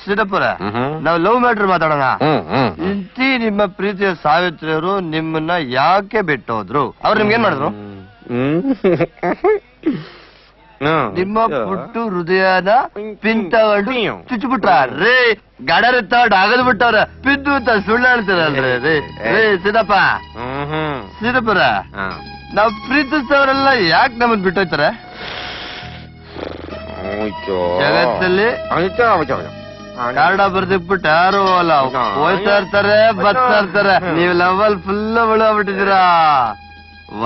ಸಿದ್ದಪ್ಪರ ನಾವು love matter ಮಾತಾಡೋಣ. ಇಂತಿ ನಿಮ್ಮ ಪ್ರೀತಿಯ ಸಾವಿತ್ರಿಯವರು ನಿಮ್ಮನ್ನ ಯಾಕೆ ಬಿಟ್ಟೋದ್ರು? ಅವ್ರು ನಿಮ್ಗೆ ಏನ್ ಮಾಡಿದ್ರು? ನಿಮ್ಮ ಪುಟ್ಟು ಹೃದಯನ ಪಿನ್ ತಗೊಂಡು ಚುಚ್ಚಿಬಿಟ್ರ ರೇ, ಗಡರ ತಗೊಂಡು ಆಗದ್ ಬಿಟ್ಟವ್ರ ಪಿದ್ದು ಅಂತ ಸುಳ್ಳು ಹೇಳ್ತೀರಲ್ರಿ ರೇ. ಸಿದ್ದಪ್ಪ ಸಿದ್ದಪ್ಪರ, ನಾವ್ ಪ್ರೀತಿಸ್ತವ್ರೆಲ್ಲ ಯಾಕೆ ನಮ್ಮನ್ ಬಿಟ್ಟೋಯ್ತಾರೆ? ಜಗತ್ತಲ್ಲಿ ಕಾರಣ ಬರ್ದಿಕ್ಬಿಟ್ಟು ಯಾರು ಅಲ್ಲ, ಹೋಯ್ತಾ ಇರ್ತಾರೆ ಬರ್ತಾ ಇರ್ತಾರೆ. ನೀವು ಲವಲ್ ಫುಲ್ ಬಿಟ್ಟಿದ್ದೀರಾ.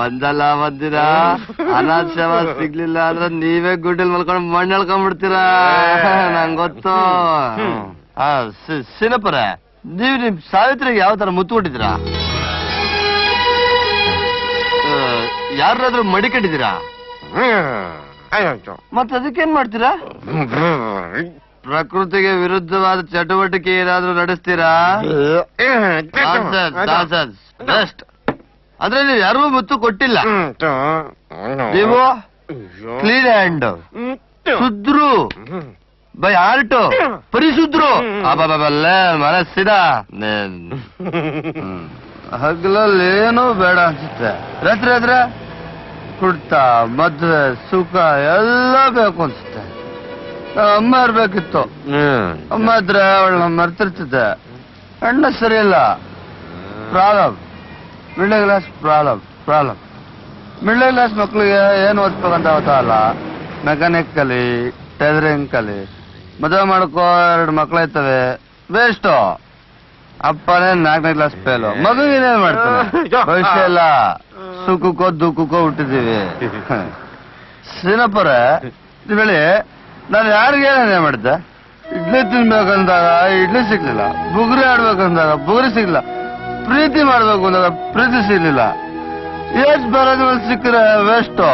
ಒಂದಲ್ಲ ಒಂದಿನ ಅನಾಥ ಶವ ಸಿಗ್ಲಿಲ್ಲ ಅಂದ್ರೆ ನೀವೇ ಗುಡ್ಡಲ್ ಮಲ್ಕೊಂಡು ಮಣ್ಣು ಎಳ್ಕೊಂಡ್ಬಿಡ್ತೀರಾ, ನಂಗೆ ಗೊತ್ತು. ಸಿನಪರ, ನೀವ್ ನಿಮ್ ಸಾವಿತ್ರಿಗೆ ಯಾವ ತರ ಮುತ್ತು ಕೊಟ್ಟಿದ್ದೀರಾ? ಯಾರಾದ್ರೂ ಮಡಿ ಕಟ್ಟಿದ್ದೀರಾ? ಮತ್ತ ಅದಕ್ಕೇನ್ ಮಾಡ್ತೀರಾ? ಪ್ರಕೃತಿಗೆ ವಿರುದ್ಧವಾದ ಚಟುವಟಿಕೆ ಏನಾದ್ರೂ ನಡೆಸ್ತೀರಾ? ಬೆಸ್ಟ್. ಅಂದ್ರೆ ನೀವು ಯಾರಿಗೂ ಮುತ್ತು ಕೊಟ್ಟಿಲ್ಲ. ನೀವು ಕ್ಲೀನ್ ಹ್ಯಾಂಡ್, ಶುದ್ರು ಬೈ ಆರ್ಟ್, ಪರಿಶುದ್ರು. ಮನಸ್ಸಿದ ಹಗ್ಲಲ್ಲಿ ಏನೂ ಬೇಡ ಅನ್ಸುತ್ತೆ. ರಾತ್ರಿ ಆದ್ರೆ ಕುಡ್ತಾ ಮದ್ವೆ ಸುಖ ಎಲ್ಲ ಬೇಕು ಅನ್ಸುತ್ತೆ. ಅಮ್ಮ ಇರ್ಬೇಕಿತ್ತು. ಅಮ್ಮ ಇದ್ರೆ ಅವಳನ್ನ ಮರ್ತಿರ್ತಿದ್ದೆ. ಅಣ್ಣ ಸರಿಯಿಲ್ಲ. Problem middle class problem. Middle class ಮಕ್ಳಿಗೆ ಏನು ಓದ್ಬೇಕಂತ ಗೊತ್ತಲ್ಲ. ಮೆಕ್ಯಾನಿಕ್ ಕಲಿ, ಟೈಲರಿಂಗ್ ಕಲಿ. ಮದುವೆ ಮಾಡ್ಕೋ, 2 ಮಕ್ಳಾಯ್ತವೆ, ವೇಸ್ಟು. ಅಪ್ಪನೇ 4ನೇ ಕ್ಲಾಸ್ ಫೇಲು. ಮಗುವಿನೇನ್ ಮಾಡ್ತಾನೆ? ಭವಿಷ್ಯ ಇಲ್ಲ. ಸುಖಕ್ಕೋ ದುಃಖಕ್ಕೋ ಹುಟ್ಟಿದೀವಿ. ಶ್ರೀನಪ್ಪರೇ, ನೀವ್ ಹೇಳಿ, ನಾನು ಯಾರಿಗೇನೇ ಮಾಡಿದ್ದೆ? ಇಡ್ಲಿ ತಿನ್ಬೇಕಂದಾಗ ಇಡ್ಲಿ ಸಿಗ್ಲಿಲ್ಲ, ಬುಗುರಿ ಆಡ್ಬೇಕಂದಾಗ ಬುಗುರಿ ಸಿಗ್ಲಿಲ್ಲ, ಪ್ರೀತಿ ಮಾಡ್ಬೇಕು ಅಂದಾಗ ಪ್ರೀತಿ ಸಿಗ್ಲಿಲ್ಲ. ಏಜ್ ಬರೋದ್ ಸಿಕ್ಕರೆ ವೇಸ್ಟು.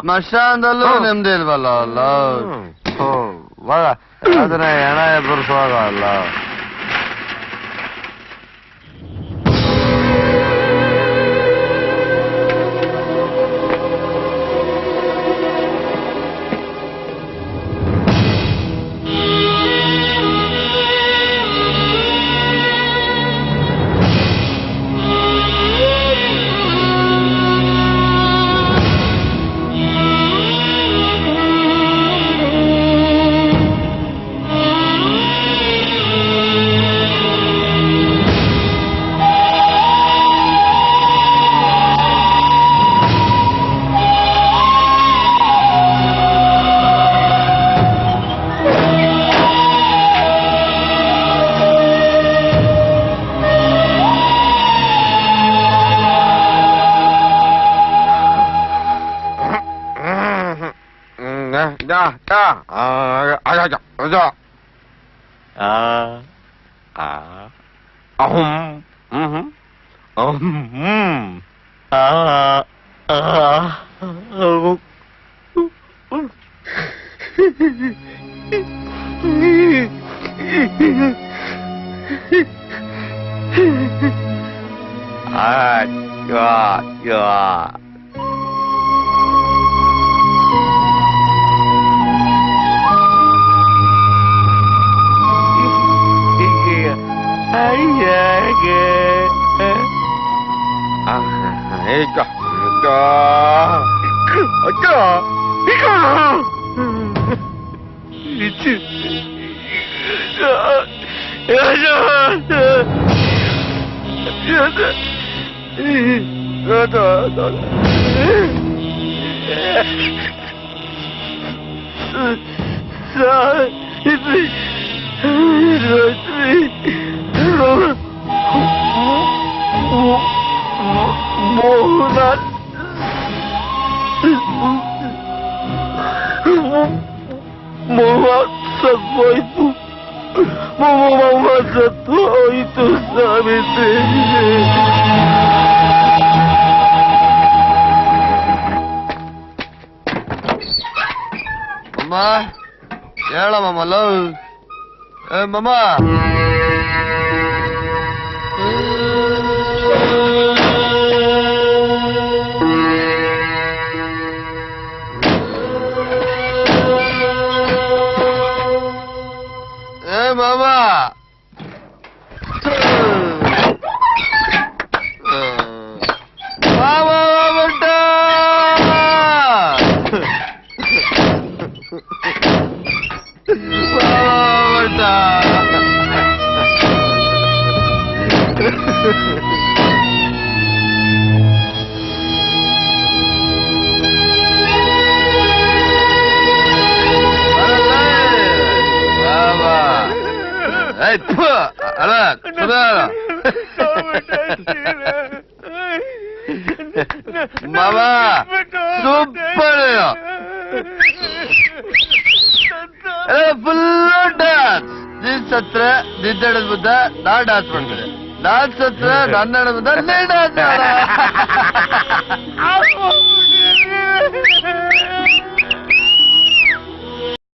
ಮಶಾನದಲ್ಲೂ ನೆಮ್ಮದಿ ಇಲ್ವಲ್ಲ. ಅದನ್ನ ಹೆಣ ಎಬ್ಬರಿಸುವಾಗ ಅಲ್ಲ. ಮಾವಾ ಸೂಪರ್ ಫುಲ್ ಡಾನ್ಸ್ ನೀನ್ ಸತ್ರ ನಿದ್ದೆಡದ ಬುದ್ಧ ನಾ ಡಾನ್ಸ್ ಮಾಡ್ತಾರೆ ನಾನ್ ಸತ್ರ ನನ್ನ ಬುದ್ಧ ನೀ ಡಾನ್ಸ್ ಮಾಡ